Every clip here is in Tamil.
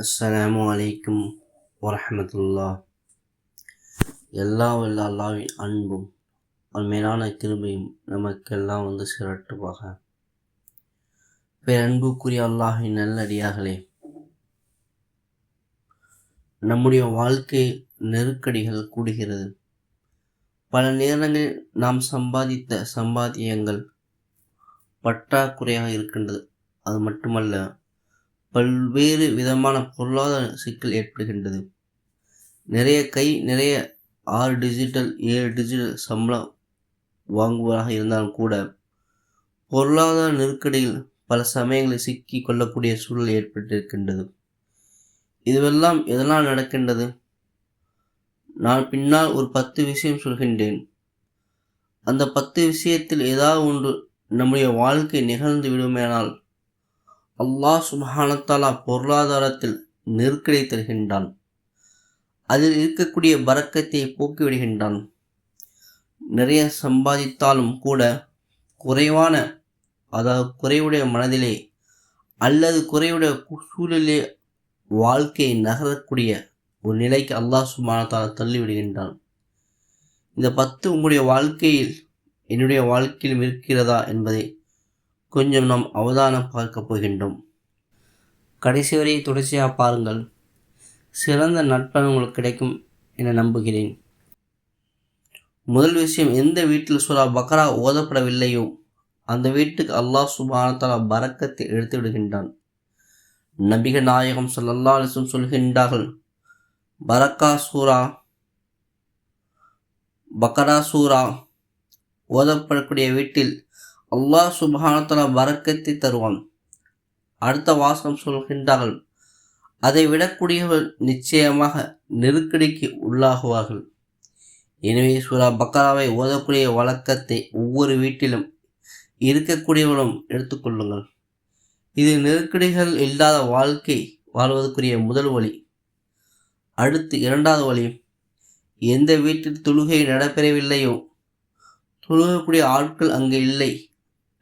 அஸ்ஸலாமு அலைக்கும் வரஹ்மத்துல்லாஹ். வல்ல அல்லாஹ்வின் அன்பும் மேலான கிருபையும் நமக்கெல்லாம் சிரட்டுவாக. பேரன்புக்குரிய அல்லாஹ்வின் நல்லடியார்களே, நம்முடைய வாழ்க்கை நெருக்கடிகள் கூடுகிறது. பல நேரங்களில் நாம் சம்பாதித்த சம்பாத்தியங்கள் பற்றாக்குறையாக இருக்கின்றது. அது மட்டுமல்ல, பல்வேறு விதமான பொருளாதார சிக்கல் ஏற்படுகின்றது. நிறைய 6 டிஜிட்டல் 7 டிஜிட்டல் சம்பளம் வாங்குவதாக இருந்தாலும் கூட பொருளாதார நெருக்கடியில் பல சமயங்களில் சிக்கி கொள்ளக்கூடிய சூழல் ஏற்பட்டிருக்கின்றது. இதுவெல்லாம் எதனால் நடக்கின்றது? நான் பின்னால் ஒரு 10 விஷயம் சொல்கின்றேன். அந்த 10 விஷயத்தில் ஏதாவது ஒன்று நம்முடைய வாழ்க்கை நிகழ்ந்து விடுமேனால் அல்லாஹ் சுப்ஹானஹு வ தஆலா பொருளாதாரத்தில் நெருக்கடி தருகின்றான். அதில் இருக்கக்கூடிய பரக்கத்தை போக்கிவிடுகின்றான். நிறைய சம்பாதித்தாலும் கூட குறைவுடைய மனதிலே அல்லது குறைவுடைய சூழலிலே வாழ்க்கையை நகரக்கூடிய ஒரு நிலைக்கு அல்லாஹ் சுப்ஹானஹு வ தஆலா தள்ளிவிடுகின்றான். இந்த 10 உங்களுடைய வாழ்க்கையில் என்னுடைய வாழ்க்கையிலும் இருக்கிறதா என்பதை கொஞ்சம் நாம் அவதானம் பார்க்க போகின்றோம். கடைசி வரை தொடர்ச்சியாக பாருங்கள். சிறந்த நட்பன் உங்களுக்கு கிடைக்கும் என நம்புகிறேன். முதல் விஷயம், எந்த வீட்டில் சூரா பக்ரா ஓதப்படவில்லையோ அந்த வீட்டுக்கு அல்லாஹ் சுப்ஹானஹு வ தஆலா பரக்கத்தை எடுத்து விடுகின்றான். நபிகள் நாயகம் ஸல்லல்லாஹு அலைஹி வஸல்லம் சொல்கின்றார்கள், பக்ரா சூரா ஓதப்படக்கூடிய வீட்டில் அல்லாஹ் சுப்ஹானஹு வ தஆலா பரக்கத்தை தருவான். அடுத்த வாசகம் சொல்கின்றார்கள், அதை விடக்கூடியவர்கள் நிச்சயமாக நெருக்கடிக்கு உள்ளாகுவார்கள். எனவே சூரா பக்ராவை ஓதக்கூடிய வழக்கத்தை ஒவ்வொரு வீட்டிலும் இருக்கக்கூடியவர்களும் எடுத்துக்கொள்ளுங்கள். இது நெருக்கடிகள் இல்லாத வாழ்க்கை வாழ்வதற்குரிய முதல் வழி. அடுத்து இரண்டாவது வழி, எந்த வீட்டில் தொழுகை நடைபெறவில்லையோ, தொழுகக்கூடிய ஆட்கள் அங்கே இல்லை,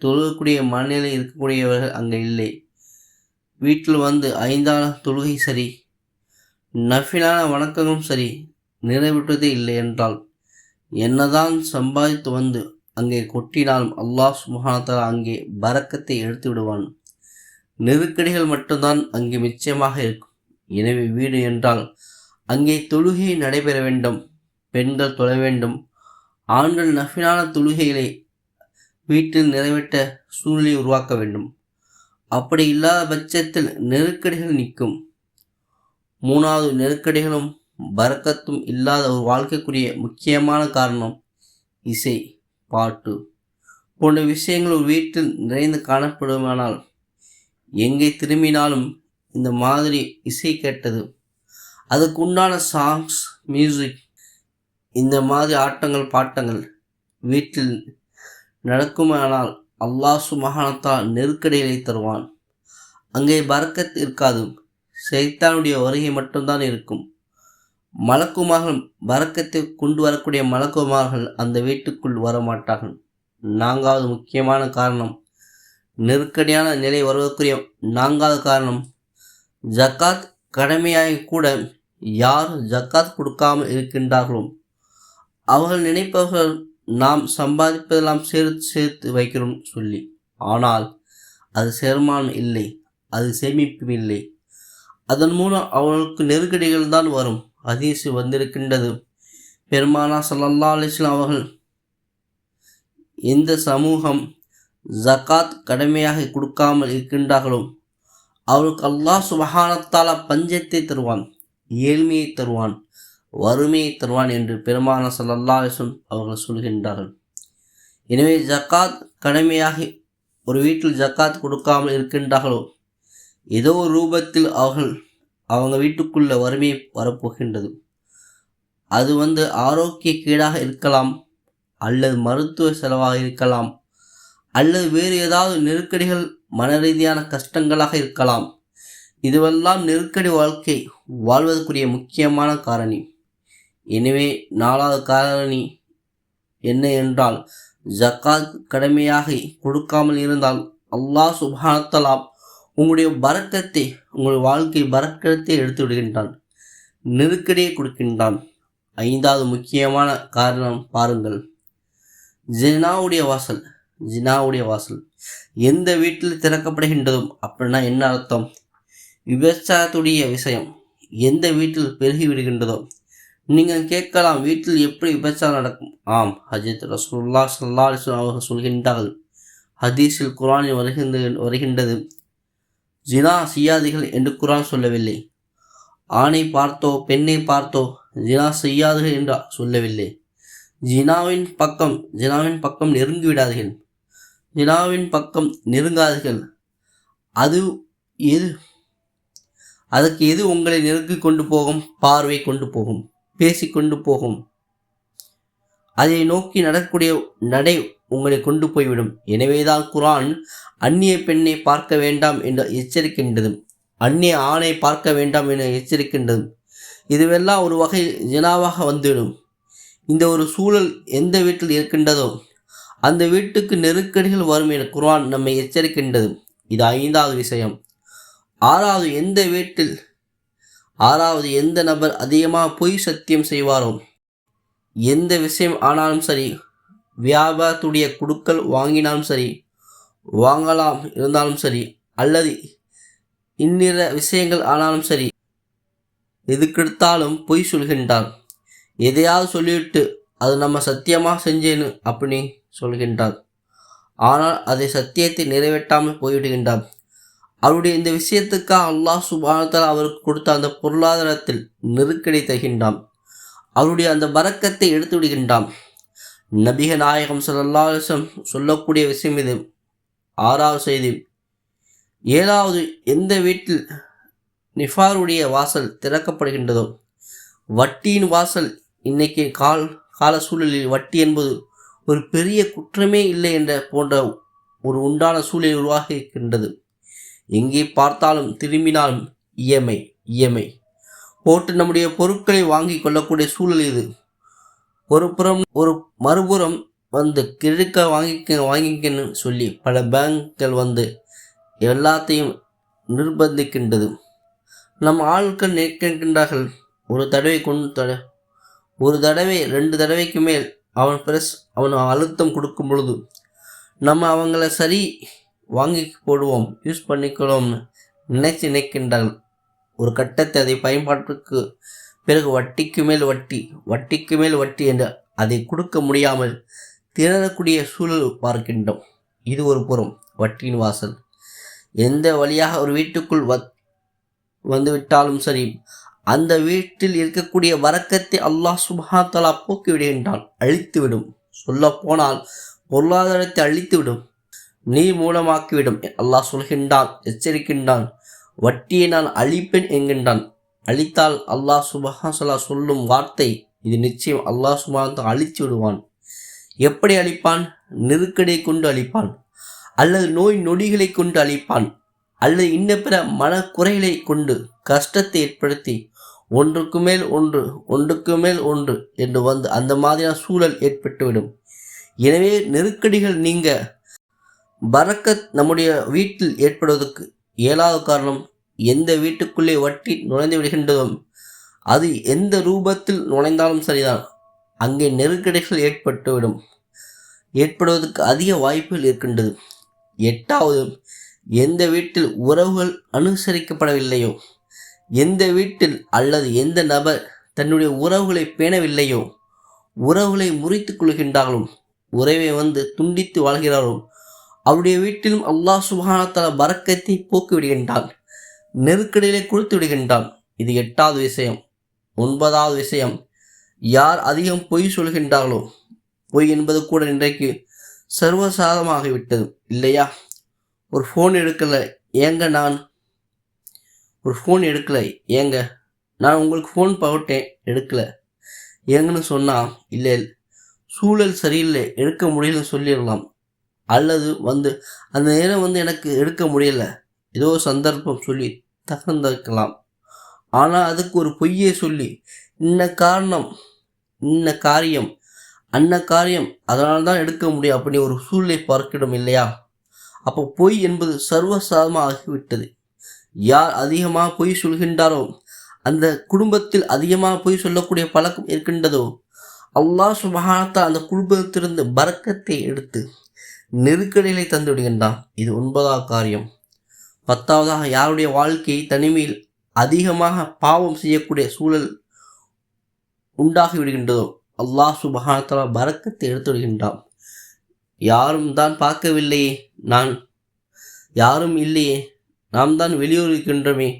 தொழுகக்கூடிய மனநிலை இருக்கக்கூடியவர்கள் அங்கே இல்லை, வீட்டில் 5 தொழுகை சரி, நஃபிலான வணக்கங்களும் சரி நிறைவேற்றுவதே இல்லை என்றால், என்னதான் சம்பாதித்து அங்கே கொட்டினாலும் அல்லாஹ் சுப்ஹானஹு வ தஆலா அங்கே பரக்கத்தை எடுத்து விடுவான். நெருக்கடிகள் மட்டும்தான் அங்கே மிச்சமாக இருக்கும். எனவே வீடு என்றால் அங்கே தொழுகை நடைபெற வேண்டும், பெண்கள் தொழ வேண்டும், ஆண்கள் நஃபிலான தொழுகைகளை வீட்டில் நிறைவேற்ற சூழ்நிலை உருவாக்க வேண்டும். அப்படி இல்லாத பட்சத்தில் நெருக்கடிகள் நிற்கும். மூணாவது, நெருக்கடிகளும் பரக்கத்தும் இல்லாத ஒரு வாழ்க்கைக்குரிய முக்கியமான காரணம் இசை, பாட்டு போன்ற விஷயங்கள் ஒரு வீட்டில் நிறைந்து காணப்படுமானால், எங்கே திரும்பினாலும் இந்த மாதிரி இசை கேட்டது, அதுக்கு உண்டான சாங்ஸ், மியூசிக், இந்த மாதிரி ஆட்டங்கள் பாட்டங்கள் வீட்டில் நடக்குமானால் அல்லாஹ் சுப்ஹானஹு வ தஆலா நெருக்கடிகளை தருவான். அங்கே பரக்கத் இருக்காது, ஷைத்தானுடைய வருகை மட்டும்தான் இருக்கும். மலக்குமார்கள், பரக்கத்தை கொண்டு வரக்கூடிய மலக்குமார்கள் அந்த வீட்டுக்குள் வரமாட்டார்கள். 4வது முக்கியமான காரணம், நெருக்கடியான நிலை வருவதற்குரிய 4வது காரணம், ஜக்காத் கடமையாகி கூட யார் ஜக்காத் கொடுக்காமல் இருக்கின்றார்களோ அவர்கள் நினைப்பவர்கள் நாம் சம்பாதிப்பதெல்லாம் சேர்த்து வைக்கிறோம் சொல்லி. ஆனால் அது சேர்மானம் இல்லை, அது சேமிப்பு இல்லை. அதன் மூலம் அவர்களுக்கு நெருக்கடிகள் தான் வரும். ஹதீஸ் வந்திருக்கின்றது, பெருமானார் ஸல்லல்லாஹு அலைஹி வஸல்லம் அவர்கள், எந்த சமூகம் ஜக்காத் கடமையாக கொடுக்காமல் இருக்கின்றார்களோ அவருக்கு அல்லாஹ் சுப்ஹானஹு வ தஆலா பஞ்சத்தை தருவான், ஏழ்மையை தருவான், வறுமையை தருவான் என்று பெருமானார் ஸல்லல்லாஹு அலைஹி வஸல்லம் அவர்கள் சொல்கின்றார்கள். எனவே ஜக்காத் கடமையாகி ஒரு வீட்டில் ஜக்காத் கொடுக்காமல் இருக்கின்றார்களோ ஏதோ ஒரு ரூபத்தில் அவங்க வீட்டுக்குள்ள வறுமை வரப்போகின்றது. அது ஆரோக்கிய கேடாக இருக்கலாம், அல்லது மருத்துவ செலவாக இருக்கலாம், அல்லது வேறு ஏதாவது நெருக்கடிகள், மன ரீதியான கஷ்டங்களாக இருக்கலாம். இதுவெல்லாம் நெருக்கடி வாழ்க்கை வாழ்வதற்குரிய முக்கியமான காரணி. எனவே 4வது காரணி என்ன என்றால், ஜக்காத் கடமையாகி கொடுக்காமல் இருந்தால் அல்லாஹ் சுப்ஹானஹு வ தஆலா உங்களுடைய பரக்கத்தை, உங்களுடைய வாழ்க்கை பரக்கத்தை எடுத்து விடுகின்றான், நெருக்கடியை கொடுக்கின்றான். 5வது முக்கியமான காரணம் பாருங்கள், ஜினாவுடைய வாசல். ஜினாவுடைய வாசல் எந்த வீட்டில் திறக்கப்படுகின்றதோ அப்படின்னா என்ன அர்த்தம்? விபச்சாரத்துடைய விஷயம் எந்த வீட்டில் பெருகி விடுகின்றதோ. நீங்கள் கேட்கலாம், வீட்டில் எப்படி விபச்சாரம் நடக்கும்? ஆம், ஹஜ்ரத் ரசூலுல்லாஹி ஸல்லல்லாஹு அலைஹி வஸல்லம் அவர்கள் சொல்கின்றார்கள், ஹதீஸில் குர்ஆனில் வருகின்றது, ஜினா செய்யாதீர்கள் என்று குர்ஆன் சொல்லவில்லை. ஆணை பார்த்தோ பெண்ணை பார்த்தோ ஜினா செய்யாதீர்கள் என்று சொல்லவில்லை. ஜினாவின் பக்கம் நெருங்கிவிடாதீர்கள், ஜினாவின் பக்கம் நெருங்காதீர்கள். அதற்கு எது உங்களை நெருங்கி கொண்டு போகும்? பார்வை கொண்டு போகும், பேசிக்கொண்டு போகும். அதை நோக்கி நடக்கக்கூடிய நடை உங்களை கொண்டு போய்விடும். எனவேதான் குர்ஆன் அந்நிய பெண்ணை பார்க்க வேண்டாம் என்று எச்சரிக்கின்றது, அந்நிய ஆணை பார்க்க வேண்டாம் என எச்சரிக்கின்றது. இதுவெல்லாம் ஒரு வகை ஜினாவாக வந்துவிடும். இந்த ஒரு சூழல் எந்த வீட்டில் இருக்கின்றதோ அந்த வீட்டுக்கு நெருக்கடிகள் வரும் என குர்ஆன் நம்மை எச்சரிக்கின்றது. இது 5வது விஷயம். 6வது எந்த நபர் அதிகமாக பொய் சத்தியம் செய்வாரோ, எந்த விஷயம் ஆனாலும் சரி, வியாபாரத்துடைய குடுக்கல் வாங்கினாலும் சரி, வாங்கலாம் இருந்தாலும் சரி, அல்லது இன்னிற விஷயங்கள் ஆனாலும் சரி, எதுக்கெடுத்தாலும் பொய் சொல்கின்றார். எதையாவது சொல்லிவிட்டு அது நம்ம சத்தியமாக செஞ்சேன்னு அப்படி சொல்கின்றார். ஆனால் அதை சத்தியத்தை நிறைவேற்றாமல் போய்விடுகின்றார். அவருடைய இந்த விஷயத்துக்காக அல்லாஹ் சுப்ஹானஹு வ தஆலா அவருக்கு கொடுத்த அந்த பொருளாதாரத்தில் நெருக்கடி தருகின்றான். அவருடைய அந்த பரக்கத்தை எடுத்து விடுகின்றான். நபிகள் நாயகம் ஸல்லல்லாஹு அலைஹி வஸல்லம் சொல்லக்கூடிய விஷயம் இது. 6வது செய்தி. 7வது, எந்த வீட்டில் நிஃபாருடைய வாசல் திறக்கப்படுகின்றதோ, வட்டியின் வாசல். இன்னைக்கு கால சூழலில் வட்டி என்பது ஒரு பெரிய குற்றமே இல்லை என்ற போன்ற ஒரு உண்டான சூழல் உருவாகி இருக்கின்றது. எங்கே பார்த்தாலும் திரும்பினாலும் இஎம்ஐ போட்டு நம்முடைய பொருட்களை வாங்கி கொள்ளக்கூடிய சூழல் இது. ஒரு மறுபுறம் வந்து கிழக்க வாங்கிக்கன்னு சொல்லி பல பேங்குகள் வந்து எல்லாத்தையும் நிர்பந்திக்கின்றது. நம் ஆட்கள் நிற்கின்றார்கள். ஒரு தடவை 2 தடவைக்கு மேல் அவன் அழுத்தம் கொடுக்கும் பொழுது நம்ம அவங்கள சரி வாங்கி போடுவோம், யூஸ் பண்ணிக்கிறோம்னு நினைக்கின்றார்கள். ஒரு கட்டத்தை அதை பயன்பாட்டுக்கு பிறகு வட்டிக்கு மேல் வட்டி என்று அதை கொடுக்க முடியாமல் திணறக்கூடிய சூழல் பார்க்கின்றோம். இது ஒரு புறம் வட்டியின் வாசல். எந்த வழியாக ஒரு வீட்டுக்குள் வந்துவிட்டாலும் சரி, அந்த வீட்டில் இருக்கக்கூடிய வரக்கத்தை அல்லாஹ் சுப்ஹானஹு வ தஆலா போக்கி விடுகின்றான், அழித்துவிடும். சொல்ல போனால் பொருளாதாரத்தை அழித்துவிடும், நீர் மூலமாக்கிவிடும். அல்லாஹ் சொல்கின்றான், எச்சரிக்கின்றான், வட்டியை நான் அழிப்பேன் என்கின்றான். அழித்தால் அல்லாஹ் சுப்ஹானஹு வ தஆலா சொல்லும் வார்த்தை இது நிச்சயம். அல்லாஹ் சுப்ஹானஹு வ தஆலா அழித்து விடுவான். எப்படி அழிப்பான்? நெருக்கடியை கொண்டு அழிப்பான், அல்லது நோய் நொடிகளை கொண்டு அழிப்பான், அல்லது இன்ன பிற மனக்குறைகளை கொண்டு கஷ்டத்தை ஏற்படுத்தி ஒன்றுக்கு மேல் ஒன்று என்று வந்து அந்த மாதிரியான சூழல் ஏற்பட்டுவிடும். எனவே நெருக்கடிகள் நீங்க பரக்கத் நம்முடைய வீட்டில் ஏற்படுவதற்கு 7வது காரணம், எந்த வீட்டுக்குள்ளே வட்டி நுழைந்து விடுகின்றதோ, அது எந்த ரூபத்தில் நுழைந்தாலும் சரிதான், அங்கே நெருக்கடிகள் ஏற்படுவதற்கு அதிக வாய்ப்புகள் இருக்கின்றது. 8வது, எந்த வீட்டில் உறவுகள் அனுசரிக்கப்படவில்லையோ, எந்த வீட்டில் அல்லது எந்த நபர் தன்னுடைய உறவுகளை பேணவில்லையோ, உறவுகளை முறித்து கொள்கின்றார்களோ, உறவை வந்து துண்டித்து வாழ்கிறாரோ, அவருடைய வீட்டிலும் அல்லாஹ் சுப்ஹானஹு வ தஆலா பரக்கத்தை போக்கி விடுகின்றான், நெருக்கடிகளை கொடுத்து விடுகின்றான். இது 8வது விஷயம். 9வது விஷயம், யார் அதிகம் பொய் சொல்கின்றார்களோ, பொய் என்பது கூட இன்றைக்கு சர்வசாதமாகிவிட்டது இல்லையா? ஒரு ஃபோன் எடுக்கலை ஏங்க நான் உங்களுக்கு ஃபோன் போட்டேன் எடுக்கலை ஏங்கன்னு சொன்னால், இல்லை சூழல் சரியில்லை எடுக்க முடியலன்னு சொல்லிடலாம். அல்லது வந்து அந்த நேரம் எனக்கு எடுக்க முடியலை, ஏதோ சந்தர்ப்பம் சொல்லி தகர்ந்திருக்கலாம். ஆனால் அதுக்கு ஒரு பொய்யை சொல்லி இன்ன காரியம் அதனால்தான் எடுக்க முடியும் அப்படி ஒரு சூழலை பார்க்கிடும் இல்லையா? அப்போ பொய் என்பது சர்வசாதாரணமாக ஆகிவிட்டது. யார் அதிகமாக பொய் சொல்கின்றாரோ, அந்த குடும்பத்தில் அதிகமாக பொய் சொல்லக்கூடிய பழக்கம் இருக்கின்றதோ, அல்லாஹ் சுப்ஹானஹு வ தஆலா அந்த குடும்பத்திலிருந்து பரக்கத்தை எடுத்து நெருக்கடிகளை தந்து விடுகின்றான். இது 9வது காரியம். 10வதாக, யாருடைய வாழ்க்கை தனிமையில் அதிகமாக பாவம் செய்யக்கூடிய சூழல் உண்டாகி விடுகின்றதோ, அல்லாஹ் சுப்ஹானஹு வ தஆலா பரக்கத்தை எடுத்து விடுகின்றான். யாரும் தான் பார்க்கவில்லையே, யாரும் இல்லையே, நாம் தான் வெளியூர் இருக்கின்றோமே,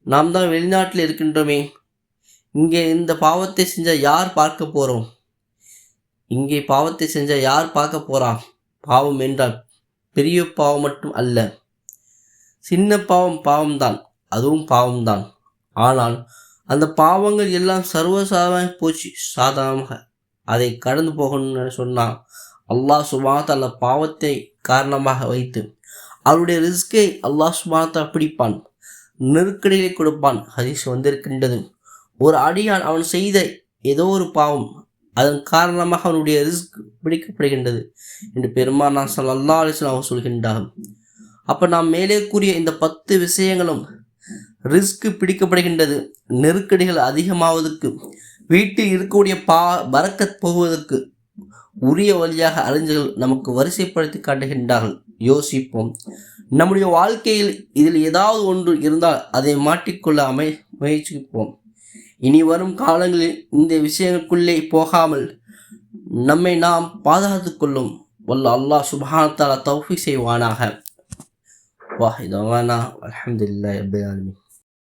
நாம் தான் வெளிநாட்டில் இருக்கின்றோமே, இங்கே இந்த பாவத்தை செஞ்சால் யார் பார்க்க போகிறோம், இங்கே பாவத்தை செஞ்சால் யார் பார்க்க போகிறான். பாவம் என்றால் பெரிய பாவம் மட்டும் அல்ல, சின்ன பாவம்தான், அதுவும் பாவம்தான். ஆனால் அந்த பாவங்கள் எல்லாம் சர்வசாதாரணமாக போச்சு. சாதாரணமாக அதை கடந்து போகணும்னு சொன்னால் அல்லாஹ் சுப்ஹானஹு வ தஆலா பாவத்தை காரணமாக வைத்து அவருடைய ரிஸ்கை அல்லாஹ் சுப்ஹானஹு வ தஆலா பிடிப்பான், நெருக்கடிகளை கொடுப்பான். ஹதீஸ் வந்திருக்கின்றது, ஒரு அடியான் அவன் செய்த ஏதோ ஒரு பாவம், அதன் காரணமாக அவனுடைய ரிஸ்க் பிடிக்கப்படுகின்றது என்று பெருமானார் ஸல்லல்லாஹு அலைஹி வஸல்லம் சொல்கின்றார்கள். அப்போ நாம் மேலே கூறிய இந்த 10 விஷயங்களும் ரிஸ்க் பிடிக்கப்படுகின்றது, நெருக்கடிகள் அதிகமாவதற்கு, வீட்டில் இருக்கக்கூடிய பரக்கத் போவதற்கு உரிய வழியாக அறிஞர்கள் நமக்கு வரிசைப்படுத்தி காட்டுகின்றார்கள். யோசிப்போம். நம்முடைய வாழ்க்கையில் இதில் ஏதாவது ஒன்று இருந்தால் அதை மாற்றிக்கொள்ள முயற்சிப்போம். இனி வரும் காலங்களில் இந்த விஷயங்களுக்குள்ளே போகாமல் நம்மை நாம் பாதுகாத்துக் கொள்ளும் வல்ல அல்லாஹ் சுப்ஹானஹு வ தஆலா தௌஃபீக் செய்வானாக. வாஹிதவானா அல்ஹம்துலில்லாஹி ரப்பில் ஆலமீன்.